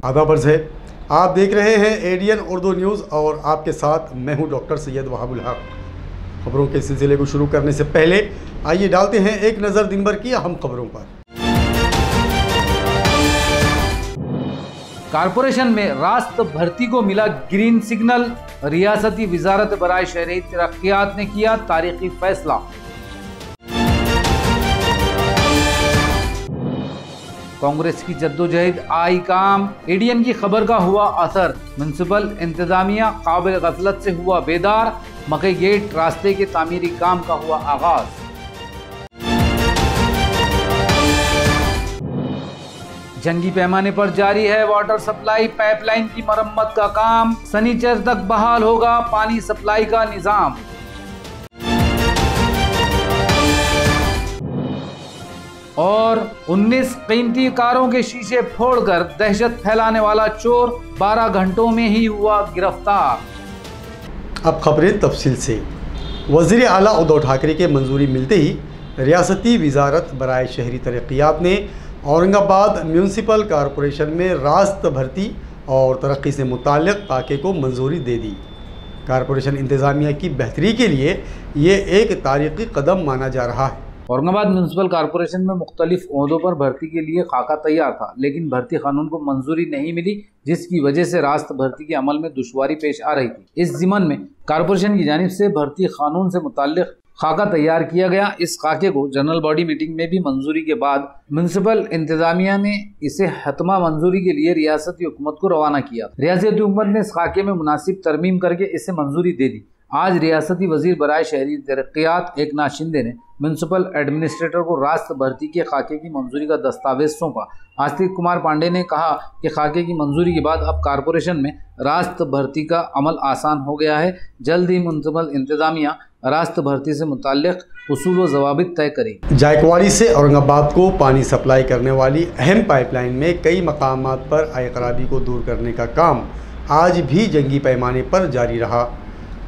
आदाब अर्ज़ है, आप देख रहे हैं एडीएन उर्दू न्यूज़ और आपके साथ मैं हूं डॉक्टर सैयद वहाबुल हक। खबरों के सिलसिले को शुरू करने से पहले आइए डालते हैं एक नज़र दिन भर की अहम खबरों पर। कारपोरेशन में रास्त भर्ती को मिला ग्रीन सिग्नल। रियासती वजारत बराए शहरी तरक्कियात ने किया तारीखी फैसला। कांग्रेस की जद्दोजहद आई काम। एडीएन की खबर का हुआ असर। म्युनिसिपल इंतजामिया काबिल गफलत से हुआ बेदार। मकई गेट रास्ते के तामीरी काम का हुआ आगाज। जंगी पैमाने पर जारी है वाटर सप्लाई पाइपलाइन की मरम्मत का काम। शनिचर तक बहाल होगा पानी सप्लाई का निजाम। और 19 कीमती कारों के शीशे फोड़कर दहशत फैलाने वाला चोर 12 घंटों में ही हुआ गिरफ्तार। अब खबरें तफसील से। वज़ीर आला उद्धव ठाकरे के मंजूरी मिलते ही रियासती वजारत बराए शहरी तरक्कियात ने औरंगाबाद म्यूनसिपल कॉरपोरेशन में रास्त भर्ती और तरक्की से मुताल्लिक़ खाके को मंजूरी दे दी। कॉरपोरेशन इंतज़ामिया की बेहतरी के लिए ये एक तारीख़ी कदम माना जा रहा है। औरंगाबाद म्यूनसिपल कॉरपोरेशन में मुख्तलिफ ओहदों पर भर्ती के लिए खाका तैयार था, लेकिन भर्ती कानून को मंजूरी नहीं मिली, जिसकी वजह से रास्त भर्ती के अमल में दुश्वारी पेश आ रही थी। इस ज़िमन में कॉरपोरेशन की जानिब से भर्ती कानून से मुताल्लिक़ खाका तैयार किया गया। इस खाके को जनरल बॉडी मीटिंग में भी मंजूरी के बाद म्युनिसिपल इंतजामिया ने इसे हतमा मंजूरी के लिए रियासती हुकूमत को रवाना किया। रियासती हुकूमत ने इस खाके में मुनासिब तरमीम करके इसे मंजूरी दे दी। आज रियासती वजीर बराए शहरी तरक्कियात एकनाथ शिंदे ने म्युनिसिपल एडमिनिस्ट्रेटर को रास्त भर्ती के खाके की मंजूरी का दस्तावेज सौंपा। आस्तिक कुमार पांडे ने कहा कि खाके की मंजूरी के बाद अब कॉरपोरेशन में रास्त भर्ती का अमल आसान हो गया है। जल्द ही म्युनिसिपल इंतजामिया रास्त भर्ती से मुताल्लिक़ उसूल व ज़वाबित तय करेगी। जायकवाड़ी से औरंगाबाद को पानी सप्लाई करने वाली अहम पाइपलाइन में कई मकामात पर आए खराबी को दूर करने का काम आज भी जंगी पैमाने पर जारी रहा।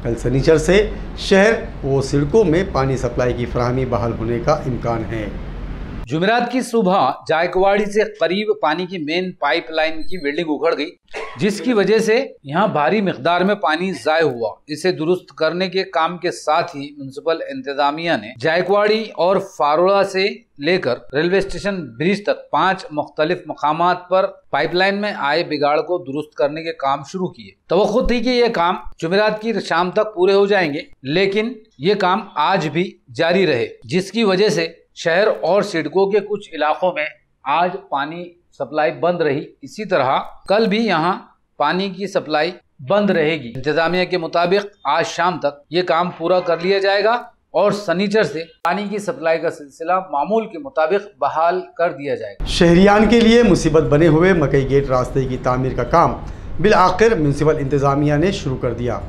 कल शनिचर से शहर व सड़कों में पानी सप्लाई की फराहमी बहाल होने का इम्कान है। जुमेरात की सुबह जायकवाड़ी से करीब पानी की मेन पाइपलाइन की वेल्डिंग उखड़ गई, जिसकी वजह से यहां भारी मिकदार में पानी ज़ाय हुआ। इसे दुरुस्त करने के काम के साथ ही म्युनिसिपल इंतजामिया ने जायकवाड़ी और फारोड़ा से लेकर रेलवे स्टेशन ब्रिज तक 5 मुख्तलिफ मकामात पर पाइपलाइन में आए बिगाड़ को दुरुस्त करने के काम शुरू किए। तवक्को थी कि ये काम जुमेरात की शाम तक पूरे हो जाएंगे, लेकिन ये काम आज भी जारी रहे, जिसकी वजह से शहर और सड़कों के कुछ इलाकों में आज पानी सप्लाई बंद रही। इसी तरह कल भी यहाँ पानी की सप्लाई बंद रहेगी। इंतजामिया के मुताबिक आज शाम तक ये काम पूरा कर लिया जाएगा और शनिचर से पानी की सप्लाई का सिलसिला मामूल के मुताबिक बहाल कर दिया जाएगा। शहरियान के लिए मुसीबत बने हुए मकई गेट रास्ते की तामीर का काम बिल आखिर म्यूनसिपल इंतजामिया ने शुरू कर दिया।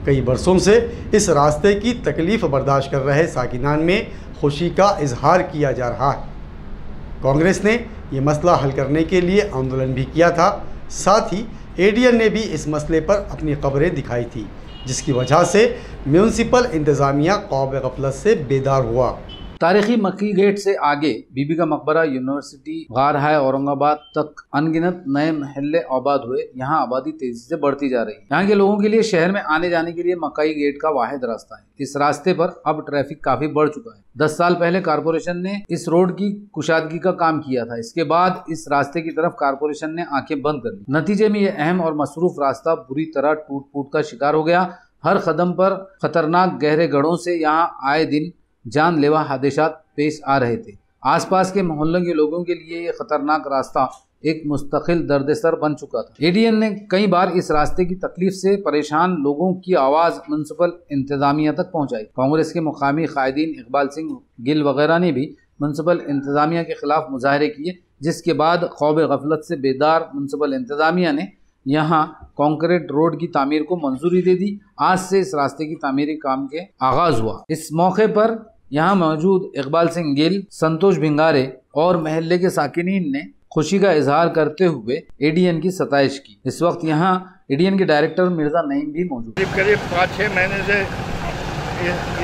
कई बरसों से इस रास्ते की तकलीफ बर्दाश्त कर रहे साकिनान में खुशी का इजहार किया जा रहा है। कांग्रेस ने ये मसला हल करने के लिए आंदोलन भी किया था। साथ ही एडीएन ने भी इस मसले पर अपनी खबरें दिखाई थी, जिसकी वजह से म्यूनसिपल इंतजामिया क़ौम गफलत से बेदार हुआ। तारीखी मक्की गेट से आगे बीबी का मकबरा, यूनिवर्सिटी, गार हाय औरंगाबाद तक अनगिनत नए महल्ले आबाद हुए। यहाँ आबादी तेजी से बढ़ती जा रही है। यहाँ के लोगों के लिए शहर में आने जाने के लिए मकई गेट का वाहिद रास्ता है। इस रास्ते पर अब ट्रैफिक काफी बढ़ चुका है। 10 साल पहले कारपोरेशन ने इस रोड की कुशादगी का काम किया था। इसके बाद इस रास्ते की तरफ कारपोरेशन ने आंखें बंद कर ली। नतीजे में यह अहम और मसरूफ रास्ता बुरी तरह टूट फूट का शिकार हो गया। हर कदम पर खतरनाक गहरे गड्ढों से यहाँ आए दिन जानलेवा हादसात पेश आ रहे थे। आसपास के मोहल्लों के लोगों के लिए ये खतरनाक रास्ता एक मुस्तकिल दर्दसर बन चुका था। एडीएन ने कई बार इस रास्ते की तकलीफ से परेशान लोगों की आवाज़ म्युनिसिपल इंतजामिया तक पहुंचाई। कांग्रेस के मुकामी कायदीन इकबाल सिंह गिल वगैरह ने भी म्युनिसिपल इंतजामिया के खिलाफ मुजाहरे किए, जिसके बाद क़ौम गफलत से बेदार म्युनिसिपल इंतजामिया ने यहाँ कॉन्क्रीट रोड की तामीर को मंजूरी दे दी। आज से इस रास्ते की तामीरी काम के आगाज हुआ। इस मौके पर यहाँ मौजूद इकबाल सिंह गिल, संतोष भिंगारे और महल्ले के साकिनीन ने खुशी का इजहार करते हुए एडीएन की सताइश की। इस वक्त यहाँ एडीएन के डायरेक्टर मिर्जा नईम भी मौजूद। करीब 5-6 महीने से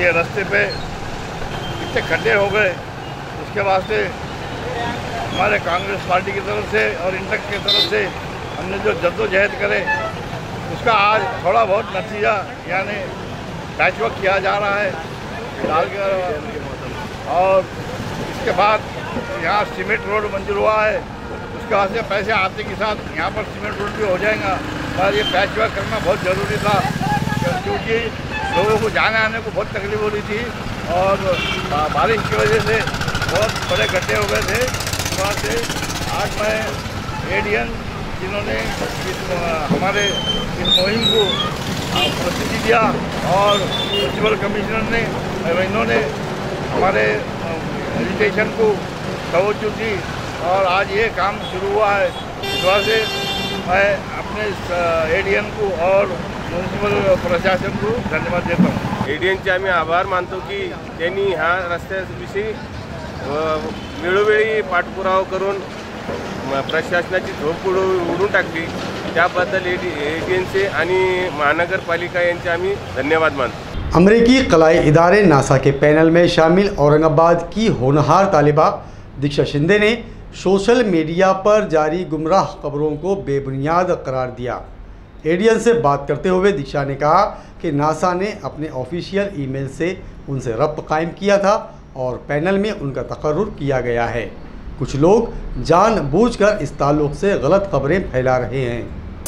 ये रास्ते पे इतने खड्डे हो गए, उसके वास्ते हमारे कांग्रेस पार्टी की तरफ से और इंटक की तरफ से हमने जो जद्दोजहद करे उसका आज थोड़ा बहुत नतीजा यानी पैचवर्क किया जा रहा है फिलहाल के। और इसके बाद यहाँ सीमेंट रोड मंजूर हुआ है, उसके बाद से पैसे आते के साथ यहाँ पर सीमेंट रोड भी हो जाएगा। पर ये पैचवर्क करना बहुत ज़रूरी था क्योंकि लोगों को जाने आने को बहुत तकलीफ हो रही थी और बारिश की वजह से बहुत बड़े गड्ढे हो गए थे। इस बात से आज मैं एडीएन जिन्होंने हमारे इस मुहिम को प्रसिद्धि दिया और म्यूनसिपल कमिश्नर ने इन्होंने हमारे एजुकेशन को तवज्जो दी और आज ये काम शुरू हुआ है। इस वजह से मैं अपने एडीएन को और म्युनिसिपल प्रशासन को धन्यवाद देता हूँ। एडीएनचे आम्ही आभार मानतो की त्यांनी ह्या रस्त्याविषयी वेळोवेळी पाठपुरावा करून प्रशासनाची झोप उडून टाकली, त्याबद्दल एडीएनचे आणि महानगरपालिका यांचे आम्ही धन्यवाद मानतो। अमेरिकी कलाई इदारे नासा के पैनल में शामिल औरंगाबाद की होनहार तालिबा दीक्षा शिंदे ने सोशल मीडिया पर जारी गुमराह खबरों को बेबुनियाद करार दिया। एडीएन से बात करते हुए दीक्षा ने कहा कि नासा ने अपने ऑफिशियल ईमेल से उनसे रब्त कायम किया था और पैनल में उनका तकर्रुर किया गया है। कुछ लोग जानबूझकर इस ताल्लुक से गलत खबरें फैला रहे हैं।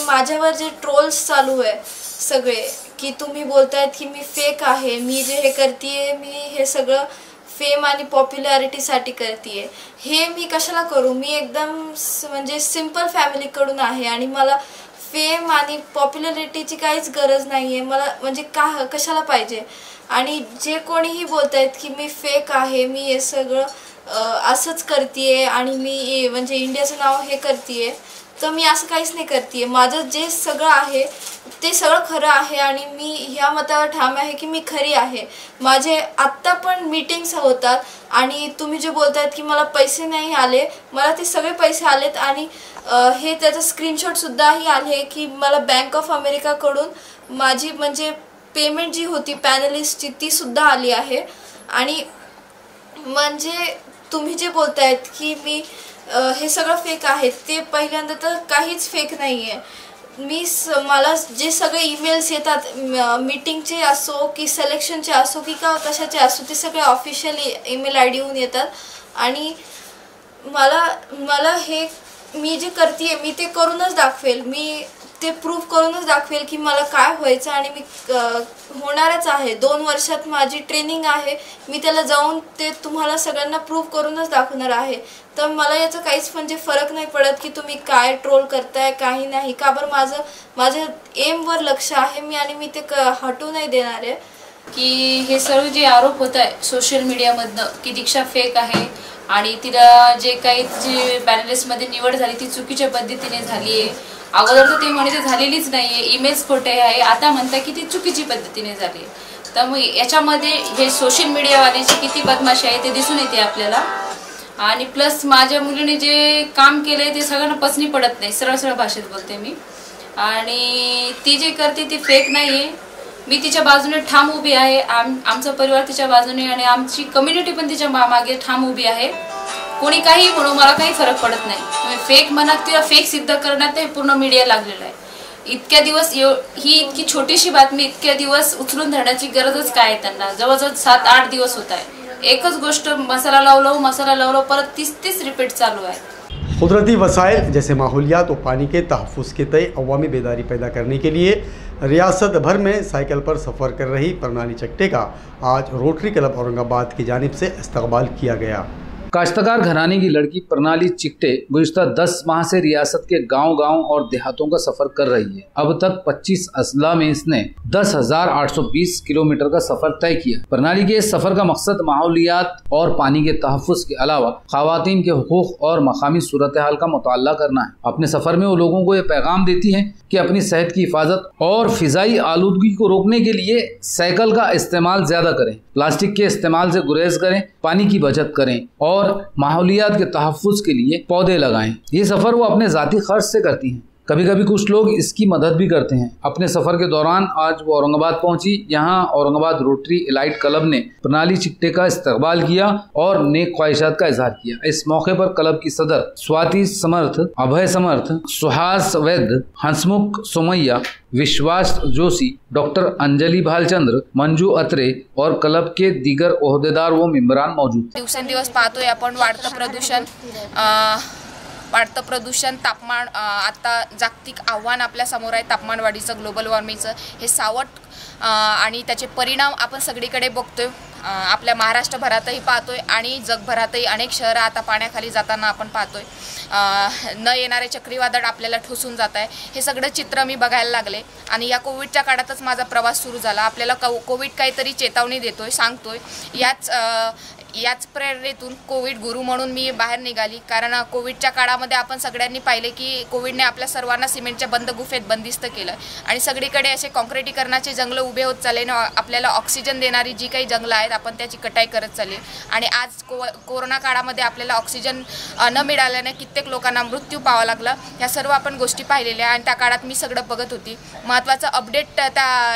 माझ्यावर जे ट्रोल्स चालू आहे सगळे की तुम्ही बोलतायत की मी फेक आहे, मी जे हे करतेय मी हे सगळं फेम आणि पॉप्युलॅरिटीसाठी करतेय, हे मी कशाला करू? मी एकदम म्हणजे सिंपल फॅमिलीकडून आहे आणि मला फेम आणि पॉप्युलॅरिटीची काहीच गरज नाही आहे। मला म्हणजे कशाला पाहिजे? आणि जे कोणीही बोलतायत की मी फेक आहे, मी हे सगळं असंच करतेय आणि मी म्हणजे इंडियाचं नाव हे करतेय, तर मी असं काहीच नाही करतेय। माझं जे सगळं आहे ते सगळं खरं आहे आणि मी ह्या मतावर ठाम आहे की मी खरी आहे। माझे आत्ता पण मीटिंग्स होतात आणि तुम्ही जे बोलतायत की मला पैसे नाही आले, मला ते सगळे पैसे आलेत आणि हे त्याचा स्क्रीनशॉट सुद्धाही आले की मला बँक ऑफ अमेरिका कडून माझी म्हणजे पेमेंट जी होती पॅनलिस्टची ती सुद्धा आली आहे। आणि म्हणजे तुम्ही जे बोलतायत की मी हे सगळं फेक आहे, ते पहिल्यांदा तर काहीच फेक नाही आहे। मला जे सगळे ईमेल्स येतात मीटिंगचे असो की सिलेक्शनचे असो की कशाचे असो, ते सगळे ऑफिशियल ईमेल आयडी हून येतात आणि मला हे मी जे करतेय मी ते करूनच दाखवेल, मी ते प्रूफ करूनच दाखवेल की मला काय व्हायचं आणि मी होणारच आहे। 2 वर्षात माझी ट्रेनिंग आहे, मी त्याला जाऊन ते तुम्हाला सगळ्यांना प्रूफ करूनच दाखवणार आहे। तर मला याचा काहीच म्हणजे फरक नाही पडत की तुम्ही काय ट्रोल करताय काही नाही, का बरं माझ्या एमवर लक्ष आहे मी आणि मी ते हटू नाही देणार आहे। की हे सर्व जे आरोप होत आहे सोशल मीडियामधनं की दीक्षा फेक आहे आणि तिला जे काही जी पॅनलिस्टमध्ये निवड झाली ती चुकीच्या पद्धतीने झाली आहे। अगोदर तर ते म्हणे झालेलीच नाही आहे, ईमेल्स खोटे आहे, आता म्हणता की ती चुकीची पद्धतीने झाली आहे। तर मग याच्यामध्ये हे सोशल मीडियावाल्याची किती बदमाशी आहे ते दिसून येते आपल्याला। आणि प्लस माझ्या मुलीने जे काम केलंय ते सगळ्यांना पचनी पडत नाही, सरळ सरळ भाषेत बोलते मी। आणि ती जे करते ती फेक नाहीये, मी तिच्या बाजूने ठाम उभी आहे, आमचा परिवार तिच्या बाजूने आणि आमची कम्युनिटी पण तिच्या मागे ठाम उभी आहे। कोणी काही म्हणू मला काही फरक पडत नाही, तुम्ही फेक म्हणत किंवा फेक सिद्ध करण्यात हे पूर्ण मीडिया लागलेला आहे। इतक्या दिवस ही इतकी छोटीशी बातमी इतक्या दिवस उचलून धरण्याची गरजच काय आहे त्यांना? जवळजवळ 7-8 दिवस होत आहे एकच गोष्ट मसाला लावलो परत 30 रिपीट चालू है। कुदरती वसाइल जैसे माहौलियात और पानी के तहफ़्फ़ुज़ के तय अवामी बेदारी पैदा करने के लिए रियासत भर में साइकिल पर सफ़र कर रही प्रणाली चकटे का आज रोटरी क्लब औरंगाबाद की जानिब से इस्तकबाल किया गया। काश्तकार घराने की लड़की प्रणाली चिकटे गुज़िश्ता 10 माह से रियासत के गांव-गांव और देहातों का सफर कर रही है। अब तक 25 अजला में इसने 10,820 किलोमीटर का सफर तय किया। प्रणाली के इस सफर का मकसद माहौलियात और पानी के तहफ़्फ़ुज़ के अलावा ख़वातीन के हुकूक़ और मकामी सूरत हाल का मुताला करना है। अपने सफर में वो लोगों को ये पैगाम देती है कि अपनी सेहत की हिफाजत और फिजाई आलूदगी को रोकने के लिए साइकिल का इस्तेमाल ज्यादा करें, प्लास्टिक के इस्तेमाल से गुरेज करें, पानी की बचत करें और माहौलियात के तहफ़्फ़ुज़ के लिए पौधे लगाएं। ये सफर वो अपने ज़ाती खर्च से करती हैं। कभी कभी कुछ लोग इसकी मदद भी करते हैं। अपने सफर के दौरान आज वो औरंगाबाद पहुंची। यहाँ औरंगाबाद रोटरी एलाइट क्लब ने प्रणाली चिट्टे का इस्तकबाल किया और नेक ख्वाहिशात का इजहार किया। इस मौके पर क्लब की सदर स्वाति समर्थ, अभय समर्थ, सुहास वैद्य, हंसमुख सोमैया, विश्वास जोशी, डॉक्टर अंजलि भालचंद्र, मंजू अत्रे और क्लब के दीगर ओहदेदार व मेंबरान मौजूद। दिवसेंदिवस पाहतोय आपण वाढतं प्रदूषण, तापमान, आता जागतिक आव्हान आपल्या समोर आहे तापमानवाढीचं, ग्लोबल वॉर्मिंगचं। हे सावट आणि त्याचे परिणाम आपण सगळीकडे बघतोय। आपल्या महाराष्ट्रभरातही पाहतोय आणि जगभरातही अनेक शहरं आता पाण्याखाली जाताना आपण पाहतोय। न येणारे चक्रीवादळ आपल्याला ठोसून जात आहे। हे सगळं चित्र मी बघायला लागले आणि या कोविडच्या काळातच माझा प्रवास सुरू झाला। आपल्याला कोविड काहीतरी चेतावणी देतोय, सांगतोय। याच प्रेरणेतून कोविड गुरु म्हणून मी बाहेर निघाली, कारण कोविडच्या काळामध्ये आपण सगळ्यांनी पाहिले की कोविडने आपल्या सर्वांना सिमेंटच्या बंद गुफेत बंदिस्त केलं आणि सगळीकडे असे कॉन्क्रिटीकरणाचे जंगल उभे होत चालले ना। आपल्याला ऑक्सिजन देणारी जी काही जंगलं आहेत आपण त्याची कटाई करत चालली आणि आज कोरोना काळामध्ये आपल्याला ऑक्सिजन न मिळाल्याने कित्येक लोकांना मृत्यू पाहावा लागला। या सर्व आपण गोष्टी पाहिलेल्या आणि त्या काळात मी सगळं बघत होती। महत्त्वाचं अपडेट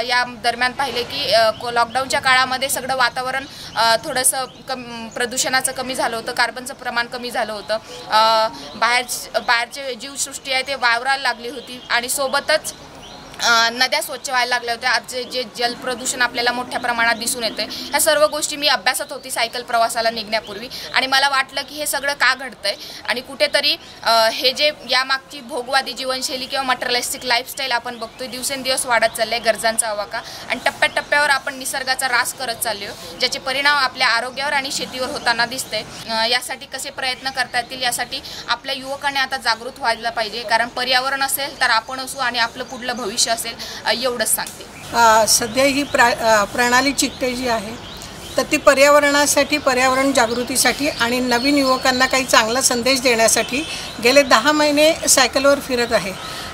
या दरम्यान पाहिले की लॉकडाऊनच्या काळामध्ये सगळं वातावरण थोडंसं प्रदूषणाचं कमी झालं होतं, कार्बनचं प्रमाण कमी झालं होतं। बाहेरचे जीवसृष्टी आहे ते वावरायला लागली होती आणि सोबतच नद्या स्वच्छ व्हायला लागल्या होत्या। आज जे जल प्रदूषण आपल्याला मोठ्या प्रमाणात दिसून येते, ह्या सर्व गोष्टी मी अभ्यासत होती सायकल प्रवासाला निघण्यापूर्वी आणि मला वाटलं की हे सगळं का घडतंय आणि कुठेतरी हे जे यामागची भोगवादी जीवनशैली किंवा मटेरियलिस्टिक लाईफस्टाईल आपण बघतोय दिवसेंदिवस वाढत चालले, गरजांचा आवाका आणि टप्प्याटप्प्यावर आपण निसर्गाचा ऱ्हास करत चाललो, ज्याचे परिणाम आपल्या आरोग्यावर आणि शेतीवर होताना दिसते। यासाठी कसे प्रयत्न करता येतील यासाठी आपल्या युवकांनी आता जागृत व्हायला पाहिजे, कारण पर्यावरण असेल तर आपण असू आणि आपलं पुढलं भविष्य असेल एवढंच सांगते। सध्या ही प्रणाली चिट्टे जी आहे तर ती पर्यावरणासाठी, पर्यावरण जागृतीसाठी आणि नवीन युवकांना काही चांगला संदेश देण्यासाठी गेले 10 महिने सायकलवर फिरत आहे।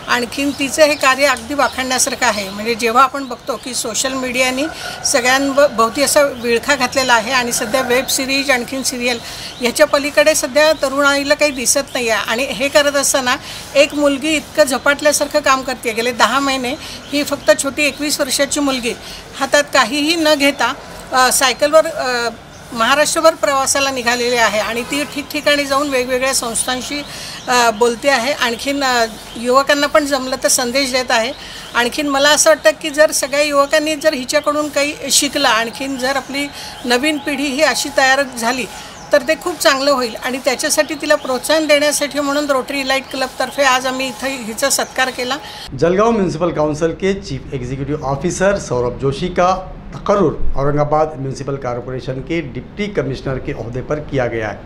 आणखीन तिचं हे कार्य अगदी वाखाणण्यासारखं आहे। म्हणजे जेव्हा आपण बघतो की सोशल मीडियाने सगळ्यांभोवती असा विळखा घातलेला आहे आणि सध्या वेब सिरीज आणखीन सिरियल ह्याच्या पलीकडे सध्या तरुणाईला काही दिसत नाही आहे आणि हे करत असताना एक मुलगी इतकं झपाटल्यासारखं काम करते। गेले 10 महिने ही फक्त छोटी 21 वर्षाची मुलगी हातात काहीही न घेता सायकलवर महाराष्ट्रभर प्रवासाला निघालेली आहे आणि ती ठिकठिकाणी जाऊन वेगवेगळ्या संस्थांशी बोलते आहे। आणखीन युवकांना पण जमलं तर संदेश देत आहे। आणखीन मला असं वाटतं की जर सगळ्या युवकांनी जर हिच्याकडून काही शिकलं, आणखीन जर आपली नवीन पिढी ही अशी तयार झाली तर ते खूप चांगलं होईल आणि त्याच्यासाठी तिला प्रोत्साहन देण्यासाठी म्हणून रोटरी इलाइट क्लबतर्फे आज आम्ही इथं हिचा सत्कार केला। जलगांव म्यूनसिपल काउंसिल के chief executive officer Saurabh Joshi का तकर्रुर औरंगाबाद म्यूनसिपल कॉरपोरेशन के डिप्टी कमिश्नर के ओहदे पर किया गया है।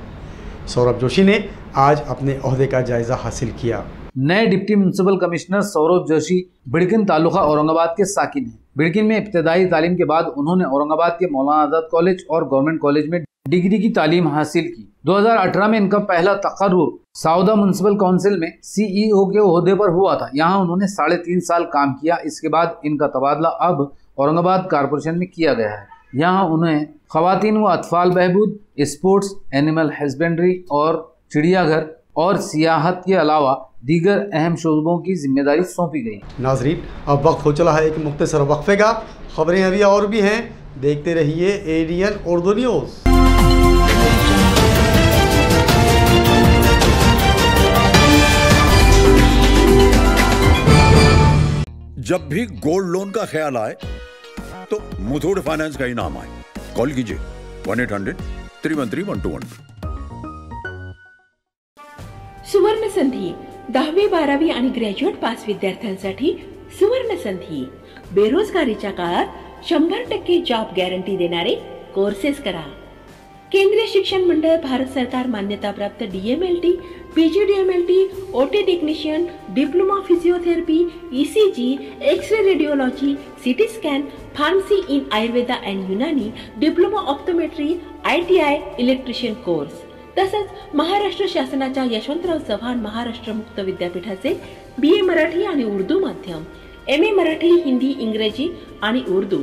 सौरभ जोशी ने आज अपने ओहदे का जायजा हासिल किया। नए deputy municipal commissioner Saurabh Joshi Bidkin taluka Aurangabad के साकिन हैं। बिड़किन में इब्तदाई तालीम के बाद उन्होंने औरंगाबाद के मौलाना आजाद कॉलेज और गवर्नमेंट कॉलेज में डिग्री की तालीम हासिल की। 2018 में इनका पहला तकर्रुर साउदा म्यूनसिपल काउंसिल में CEO के ओहदे पर हुआ था। यहाँ उन्होंने 3.5 साल काम किया। इसके बाद इनका तबादला अब औरंगाबाद कॉरपोरेशन में किया गया है। यहाँ उन्हें खवातीन व अतफाल बहबूद, स्पोर्ट्स, एनिमल हस्बेंड्री और चिड़ियाघर और सियाहत के अलावा दीगर अहम शोबों की जिम्मेदारी सौंपी गई। नाजरीन, अब वक्त हो चला है एक मुख्तसर वक्फे का। खबरें अभी और भी हैं, देखते रहिए ADN उर्दू न्यूज़। जब भी गोल्ड लोन का ख्याल आए तो मुथूट फाइनेंस का ही नाम आए। कॉल कीजिए 1-800-313-1212। सुवर्ण संधी 10वी 12वी आणि ग्रॅज्युएट पास विद्यार्थ्यांसाठी सुवर्ण संधी। बेरोजगारीच्या काळात 100% जॉब गॅरंटी देणारे कोर्सेस करा। केंद्रीय शिक्षण मंडळ, भारत सरकार मान्यताप्राप्त DMLT, PGDMLT, OT technician, diploma physiotherapy, ECG, x-ray radiology, CT scan, pharmacy in Ayurveda and Unani, diploma optometry, ITI, electrician course. तसंच महाराष्ट्र शासनाच्या यशवंतराव चव्हाण महाराष्ट्र मुक्त विद्यापीठाचे BA मराठी आणि उर्दू माध्यम, MA मराठी, हिंदी, इंग्रजी आणि उर्दू,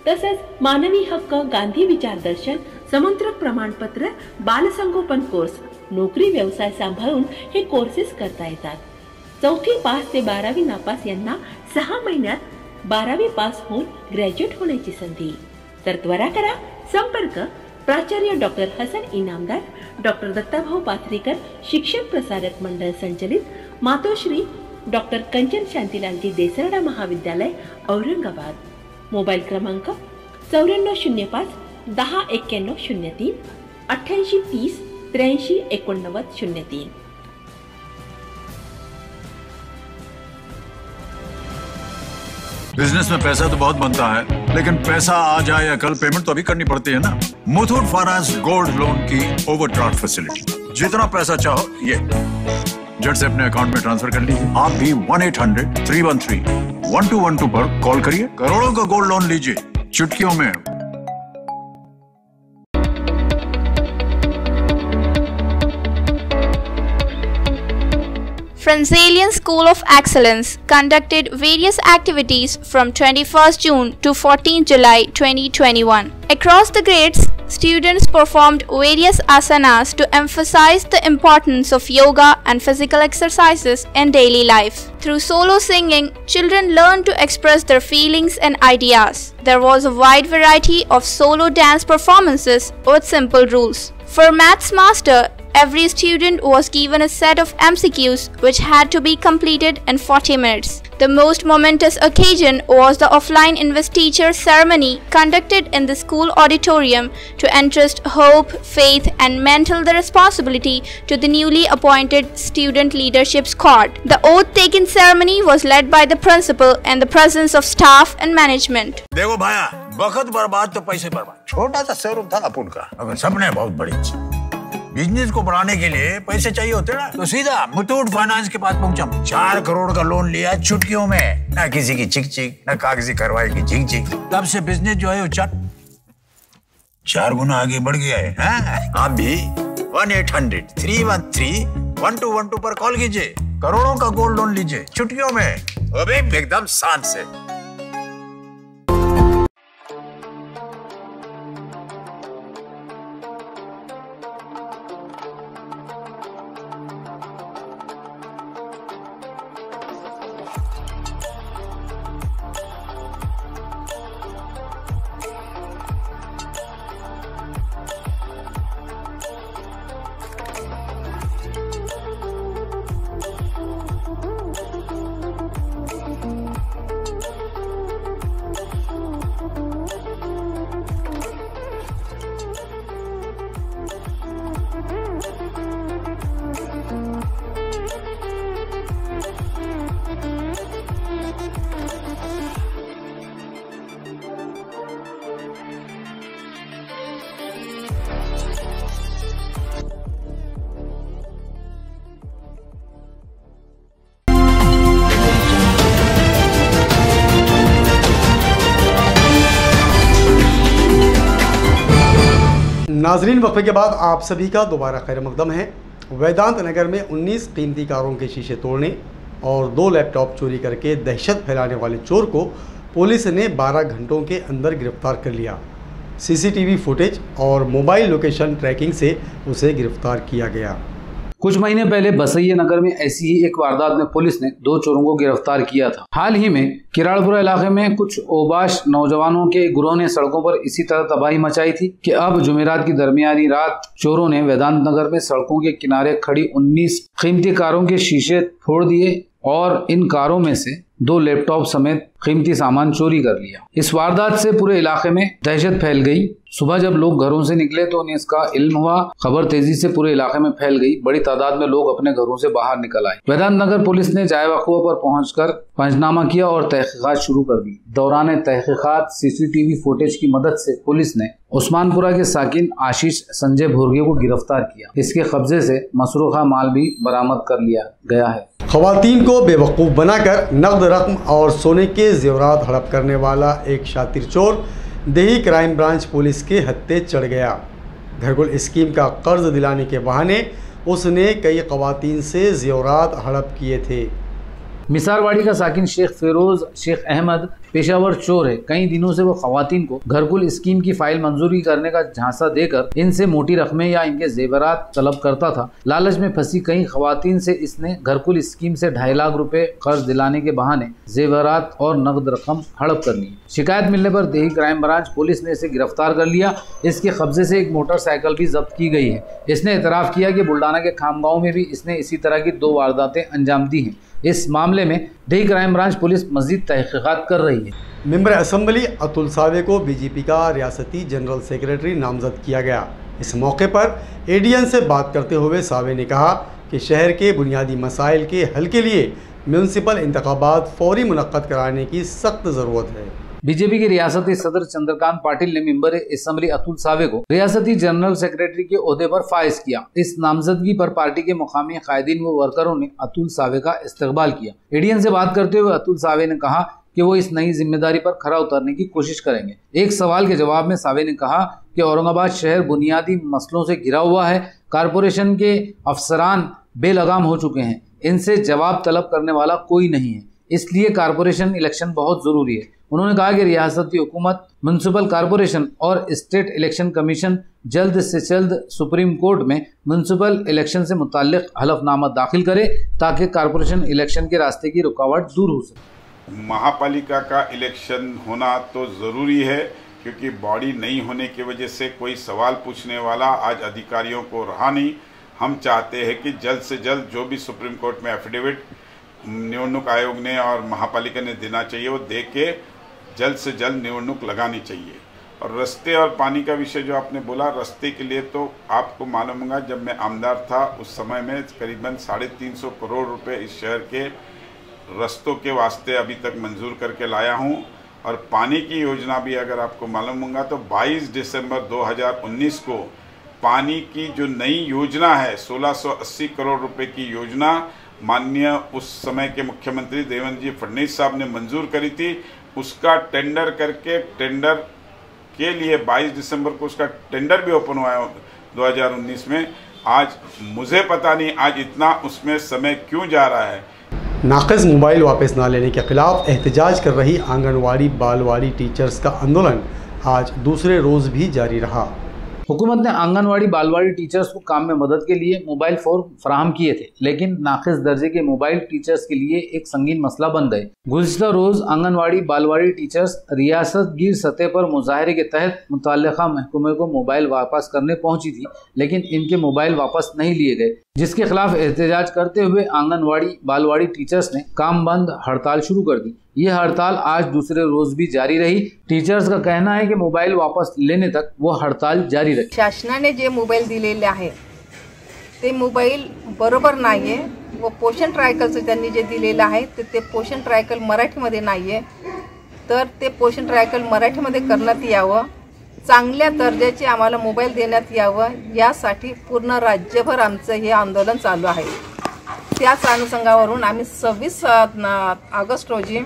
तसंच मानवी हक्क, गांधी विचार दर्शन, समंत्रक प्रमाणपत्र, बालसंगोपन कोर्स, नोकरी व्यवसाय सांभाळून हे कोर्सेस करता येतात। चौथी पास ते 12वी नापास यांना 6 महिन्यात 12वी पास होऊन ग्रॅज्युएट होण्याची संधी। तर त्वरा करा, संपर्क प्राचार्य डॉक्टर हसन इनामदार, डॉक्टर दत्ताभाऊ पाथरीकर, शिक्षक प्रसारक मंडळ संचलित मातोश्री डॉक्टर कंचन शांतीलालजी देसरडा महाविद्यालय औरंगाबाद। मोबाईल क्रमांक 9405 10 91 03 88 30 83 89 03। बिजनेस में पैसा तो बहुत बनता है, लेकिन पैसा आ जाए या कल पेमेंट तो अभी करनी पड़ती है ना। मुथूट फाइनेंस गोल्ड लोन की ओवरड्राफ्ट फैसिलिटी, जितना पैसा चाहो ये झट से अपने अकाउंट में ट्रांसफर कर लीजिए। आप भी 1-800-313-1212 पर कॉल करिए, करोड़ों का गोल्ड लोन लीजिए चुटकियों में। Franzelian School of Excellence conducted various activities from 21st June to 14 July 2021. Across the grades, students performed various asanas to emphasize the importance of yoga and physical exercises in daily life. Through solo singing, children learned to express their feelings and ideas. There was a wide variety of solo dance performances with simple rules. For Maths Master, every student was given a set of MCQs which had to be completed in 40 minutes. The most momentous occasion was the offline investiture ceremony conducted in the school auditorium to entrust hope, faith and mental the responsibility to the newly appointed student leadership squad. The oath taking ceremony was led by the principal in the presence of staff and management. देखो भाया, वक्त बर्बाद तो पैसे बर्बाद। छोटा सा showroom था अपुन का, अगर सपने बहुत बड़े। बिजनेस को बढ़ाने के लिए पैसे चाहिए होते ना, तो सीधा मुथूट फाइनेंस के पास पहुंचा। 4 करोड़ का लोन लिया चुटकियों में, ना किसी की चिक चिक, ना कागजी कार्रवाई की झिक झिक। तब से बिजनेस जो है वो 4 गुना आगे बढ़ गया है। आप भी 1-800-313-1212 पर कॉल कीजिए, करोड़ों का गोल्ड लोन लीजिए चुटकियों में, अबे एकदम शान से। नाजरीन, वक्फे के बाद आप सभी का दोबारा खैर मकदम है। वेदांत नगर में 19 कीमती कारों के शीशे तोड़ने और 2 लैपटॉप चोरी करके दहशत फैलाने वाले चोर को पुलिस ने 12 घंटों के अंदर गिरफ्तार कर लिया। सीसीटीवी फुटेज और मोबाइल लोकेशन ट्रैकिंग से उसे गिरफ्तार किया गया। कुछ महीने पहले बसैया नगर में ऐसी ही एक वारदात में पुलिस ने 2 चोरों को गिरफ्तार किया था। हाल ही में किराड़पुरा इलाके में कुछ ओबाश नौजवानों के गुरोह ने सड़कों पर इसी तरह तबाही मचाई थी कि अब जुमेरात की दरमियानी रात चोरों ने वेदांत नगर में सड़कों के किनारे खड़ी 19 कीमती कारों के शीशे फोड़ दिए और इन कारों में से 2 लैपटॉप समेत कीमती सामान चोरी कर लिया। इस वारदात से पूरे इलाके में दहशत फैल गई। सुबह जब लोग घरों से निकले तो उन्हें इसका इल्म हुआ। खबर तेजी से पूरे इलाके में फैल गई। बड़ी तादाद में लोग अपने घरों से बाहर निकल आए। वेदांत नगर पुलिस ने जाए वक़्वा पर पहुंचकर पंचनामा किया और तहकीकात शुरू कर दी। दौरान तहकीकात सीसीटीवी फुटेज की मदद से पुलिस ने उस्मानपुरा के साकिन आशीष संजय भोरगे को गिरफ्तार किया। इसके कब्जे से मसरूखा माल भी बरामद कर लिया गया है। खवातीन को बेवकूफ़ बनाकर नकद रकम और सोने के जेवरात हड़प करने वाला एक शातिर चोर देही क्राइम ब्रांच पुलिस के हत्थे चढ़ गया। घरगुल स्कीम का कर्ज दिलाने के बहाने उसने कई खवातीन से जेवरात हड़प किए थे। मिसारवाड़ी का साकिन शेख फिरोज शेख अहमद पेशावर चोर है। कई दिनों से वो खवातीन को घरकुल स्कीम की फाइल मंजूरी करने का झांसा देकर इनसे मोटी रकमें या इनके जेवरात तलब करता था। लालच में फंसी कई खवातीन से इसने घरकुल स्कीम से 2.5 लाख रुपए कर्ज दिलाने के बहाने जेवरात और नकद रकम हड़प कर ली। शिकायत मिलने पर देही क्राइम ब्रांच पुलिस ने इसे गिरफ्तार कर लिया। इसके कब्जे से एक मोटरसाइकिल भी जब्त की गई है। इसने एतराफ़ किया कि बुल्डाना के खामगांव में भी इसने इसी तरह की 2 वारदातें अंजाम दी हैं। इस मामले में देही क्राइम ब्रांच पुलिस मजीद तहकीकात कर रही है। मेंबर असम्बली अतुल सावे को बीजेपी का रियासती जनरल सेक्रेटरी नामजद किया गया। इस मौके पर एडीएन से बात करते हुए सावे ने कहा कि शहर के बुनियादी मसाइल के हल के लिए म्यूनसिपल इंतखाबात फौरी मुनक्कद कराने की सख्त ज़रूरत है। बीजेपी के रियासती सदर चंद्रकांत पाटिल ने मेंबर असम्बली अतुल सावे को रियासती जनरल सेक्रेटरी के ओहदे पर फाइज किया। इस नामजदगी पर पार्टी के मुकामी कायदीन व वर्करों ने अतुल सावे का इस्तकबाल किया। एडीएन से बात करते हुए अतुल सावे ने कहा कि वो इस नई जिम्मेदारी पर खरा उतरने की कोशिश करेंगे। एक सवाल के जवाब में सावे ने कहा कि औरंगाबाद शहर बुनियादी मसलों से घिरा हुआ है। कारपोरेशन के अफसरान बेलगाम हो चुके हैं। इनसे जवाब तलब करने वाला कोई नहीं है, इसलिए कारपोरेशन इलेक्शन बहुत जरूरी है। उन्होंने कहा कि रियासती हुकूमत, म्यूनसिपल कारपोरेशन और स्टेट इलेक्शन कमीशन जल्द से जल्द सुप्रीम कोर्ट में म्यूनसिपल इलेक्शन से मुताल्लिक हलफनामा दाखिल करे ताकि कारपोरेशन इलेक्शन के रास्ते की रुकावट दूर हो सके। महापालिका का इलेक्शन होना तो ज़रूरी है, क्योंकि बॉडी नहीं होने की वजह से कोई सवाल पूछने वाला आज अधिकारियों को रहा नहीं। हम चाहते हैं कि जल्द से जल्द जो भी सुप्रीम कोर्ट में एफिडेविट निवडणूक आयोग ने और महापालिका ने देना चाहिए वो दे के जल्द से जल्द निवडणूक लगानी चाहिए। और रास्ते और पानी का विषय जो आपने बोला, रास्ते के लिए तो आपको मालूम होगा, जब मैं आमदार था उस समय में करीबन 350 करोड़ रुपए इस शहर के रास्तों के वास्ते अभी तक मंजूर करके लाया हूँ। और पानी की योजना भी अगर आपको मालूम होगा तो 22 दिसंबर 2019 को पानी की जो नई योजना है 1680 करोड़ रुपए की योजना माननीय उस समय के मुख्यमंत्री देवेंद्र जी फडणवीस साहब ने मंजूर करी थी। उसका टेंडर करके टेंडर के लिए 22 दिसंबर को उसका टेंडर भी ओपन हुआ है 2019 में। आज मुझे पता नहीं आज इतना उसमें समय क्यों जा रहा है। नाक़िस मोबाइल वापस ना लेने के खिलाफ एहतजाज कर रही आंगनवाड़ी बालवाड़ी टीचर्स का आंदोलन आज दूसरे रोज़ भी जारी रहा। हुकूमत ने आंगनवाड़ी बालवाड़ी टीचर्स को काम में मदद के लिए मोबाइल फ़ोन फराहम किए थे, लेकिन नाक़िस दर्जे के मोबाइल टीचर्स के लिए एक संगीन मसला बन गए। गुज़िश्ता रोज़ आंगनवाड़ी बालवाड़ी टीचर्स रियासत गिर सतह पर मुजाहरे के तहत मुतल्लिका महकमे को मोबाइल वापस करने पहुंची थी, लेकिन इनके मोबाइल वापस नहीं लिए गए, जिसके खिलाफ एहतजाज करते हुए आंगनवाड़ी बालवाड़ी टीचर्स ने काम बंद हड़ताल शुरू कर दी। यह हड़ताल आज दूसरे रोज भी जारी रही। टीचर्स का कहना है कि मोबाईल वापस लेने तक वो हड़ताल जारी रही। शासनाने जे मोबाईल दिलेले आहे ते मोबाईल बरोबर नाहीये व पोषण ट्रायकलचं त्यांनी जे दिलेलं आहे ते पोषण ट्रायकल मराठीमध्ये नाहीये, तर ते पोषण ट्रायकल मराठीमध्ये करण्यात यावं, चांगल्या दर्जाचे आम्हाला मोबाईल देण्यात यावं, यासाठी पूर्ण राज्यभर आमचं हे आंदोलन चालू आहे। त्याच अनुषंगावरून आम्ही 26 ऑगस्ट रोजी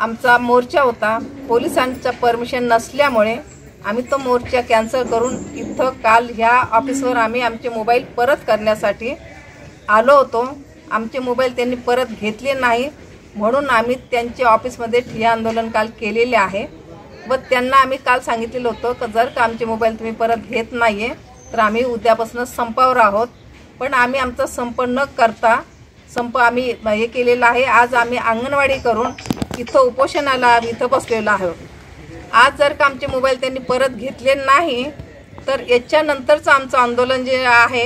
आमचा मोर्चा होता। पोलिसांचा परमिशन नसल्यामुळे आम्ही तो मोर्चा कॅन्सल करून इथं काल ह्या ऑफिसवर आम्ही आमचे मोबाईल परत करण्यासाठी आलो होतो। आमचे मोबाईल त्यांनी परत घेतले नाही, म्हणून आम्ही त्यांच्या ऑफिसमध्ये ठिय्या आंदोलन काल केलेले आहे व त्यांना आम्ही काल सांगितलेलं होतं की जर का आमचे मोबाईल तुम्ही परत घेत नाहीये तर आम्ही उद्यापासून संपावर आहोत। पण आम्ही आमचा संप न करता संप आम्ही हे केलेला आहे। आज आम्ही अंगणवाडी करून इथं उपोषणाला इथं बसलेलो आहोत। आज जर का आमचे मोबाईल त्यांनी परत घेतले नाही तर याच्यानंतरचं आमचं आंदोलन जे आहे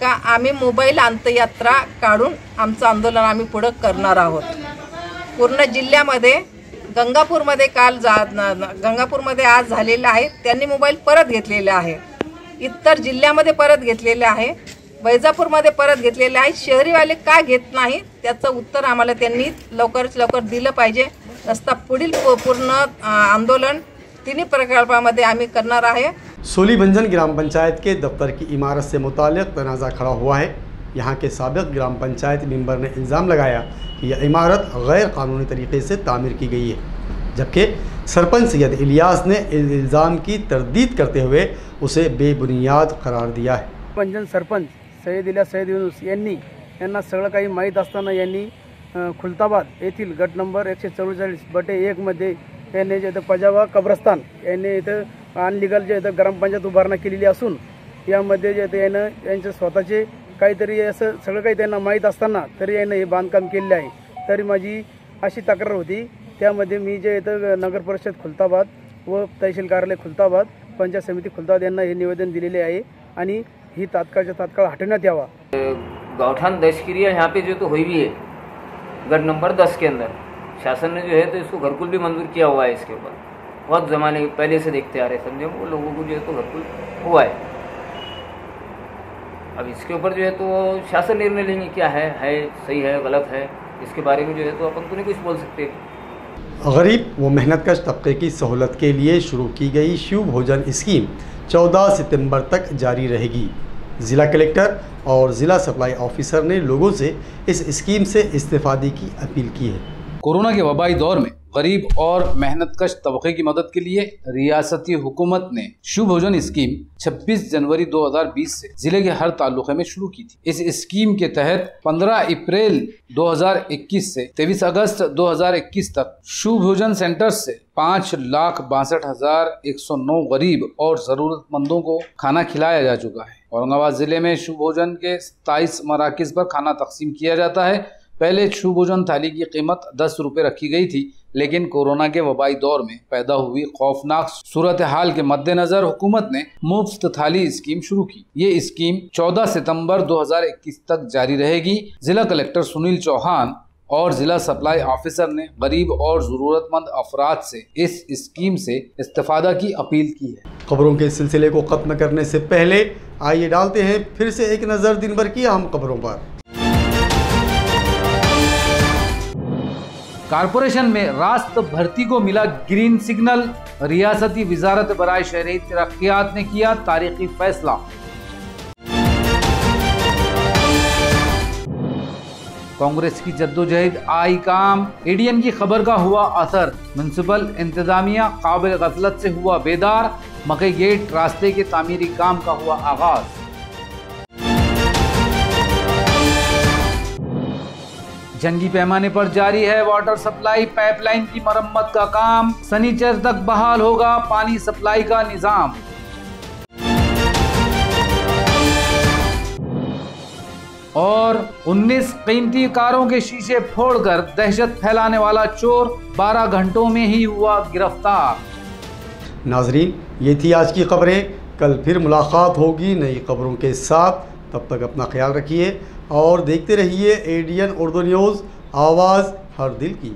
का आम्ही मोबाईल अंतयात्रा काढून आमचं आंदोलन आम्ही पुढे करणार आहोत। पूर्ण जिल्ह्यामध्ये गंगापूरमध्ये गंगापूरमध्ये आज झालेलं आहे, त्यांनी मोबाईल परत घेतलेले आहे। इतर जिल्ह्यामध्ये परत घेतलेले आहे, वैजापूरमध्ये परत घेतलेले आहे। शहरीवाले का घेत नाही त्याचं उत्तर आम्हाला त्यांनी लवकरात लवकर दिलं पाहिजे, नसता पुढील पूर्ण आंदोलन तिन्ही प्रकल्पामध्ये आम्ही करणार आहे। सोलीभंजन ग्राम पंचायत के दफ्तर की इमारत से मुताल्लिक़ तनाज़ा खड़ा हुआ है। यहाँ के साबिक़ ग्राम पंचायत मेंबर ने इल्ज़ाम लगाया कि यह इमारत गैर कानूनी तरीके से तामीर की गई है, जबकि सरपंच सैयद इलियास ने इल्ज़ाम की तरदीद करते हुए उसे बेबुनियाद करार दिया है। पंजन सरपंच सैयद इलियास सैयद युनुस यांना सगळं काही माहीत असताना यांनी खुलताबाद येथील गट नंबर 144/1 मध्ये यांनी जे पजावा कब्रस्तान यांनी इथं अनलिगल जे ग्रामपंचायत उभारणा केलेली असून यामध्ये जे यानं यांचे स्वतःचे काहीतरी असं सगळं काही त्यांना माहीत असताना तरी यानं हे बांधकाम केलेले आहे। तरी माझी अशी तक्रार होती, त्यामध्ये मी जे इथं नगर परिषद खुलताबाद व तहसील कार्यालय खुलताबाद, पंचायत समिती खुलताबाद यांना हे निवेदन दिलेले आहे आणि ही तात्काळच्या तात्काळ हटवण्यात यावा। गौठान दशक्रिया यहाँ पे जो तो हुई भी है गट नंबर 10 के अंदर, शासन ने जो है तो इसको घरकुल भी मंजूर किया हुआ है। इसके ऊपर बहुत ज़माने पहले से देखते आ रहे, समझे, वो लोगों को जो है तो घरकुल हुआ है। अब इसके ऊपर जो है तो शासन निर्णय लेंगे क्या है सही है गलत है, इसके बारे में जो है तो अपन तो नहीं कुछ बोल सकते। गरीब व मेहनतकश तबके की सहूलत के लिए शुरू की गई शिव भोजन स्कीम 14 सितंबर तक जारी रहेगी। ज़िला कलेक्टर और ज़िला सप्लाई ऑफिसर ने लोगों से इस स्कीम से इस्तेफादे की अपील की है। कोरोना के वबाई दौर में गरीब और मेहनतकश तबके की मदद के लिए रियासती हुकूमत ने शिव भोजन स्कीम 26 जनवरी 2020 से जिले के हर तालुके में शुरू की थी। इस स्कीम के तहत 15 अप्रैल 2021 से 23 अगस्त 2021 तक शिव भोजन सेंटर से 5,62,109 गरीब और जरूरतमंदों को खाना खिलाया जा चुका है। औरंगाबाद जिले में शिव भोजन के 27 मराकिज पर खाना तकसीम किया जाता है। पहले शिव भोजन थाली की कीमत 10 रुपए रखी गई थी, लेकिन कोरोना के वबाई दौर में पैदा हुई खौफनाक सूरत हाल के मद्देनजर हुकूमत ने मुफ्त थाली स्कीम शुरू की। ये स्कीम 14 सितंबर 2021 तक जारी रहेगी। जिला कलेक्टर सुनील चौहान और जिला सप्लाई ऑफिसर ने गरीब और जरूरतमंद अफराद से इस स्कीम से इस्तेफादा की अपील की है। खबरों के सिलसिले को खत्म करने से पहले आइए डालते हैं फिर से एक नज़र दिन भर की अहम खबरों पर। कारपोरेशन में रास्त भर्ती को मिला ग्रीन सिग्नल, रियासती वजारत बराए शहरी तरक्कियात ने किया तारीखी फैसला। कांग्रेस की जद्दोजहद आई काम, एडीएन की खबर का हुआ असर, म्युनिसिपल इंतजामिया काबिल गफलत से हुआ बेदार, मकई गेट रास्ते के तामीरी काम का हुआ आगाज। जंगी पैमाने पर जारी है वाटर सप्लाई पाइपलाइन की मरम्मत का काम, शनिचर तक बहाल होगा पानी सप्लाई का निजाम। और 19 कीमती कारों के शीशे फोड़कर दहशत फैलाने वाला चोर 12 घंटों में ही हुआ गिरफ्तार। नाजरीन, ये थी आज की खबरें। कल फिर मुलाकात होगी नई खबरों के साथ। तब तक अपना ख्याल रखिए और देखते रहिए एडीएन उर्दू न्यूज़, आवाज़ हर दिल की।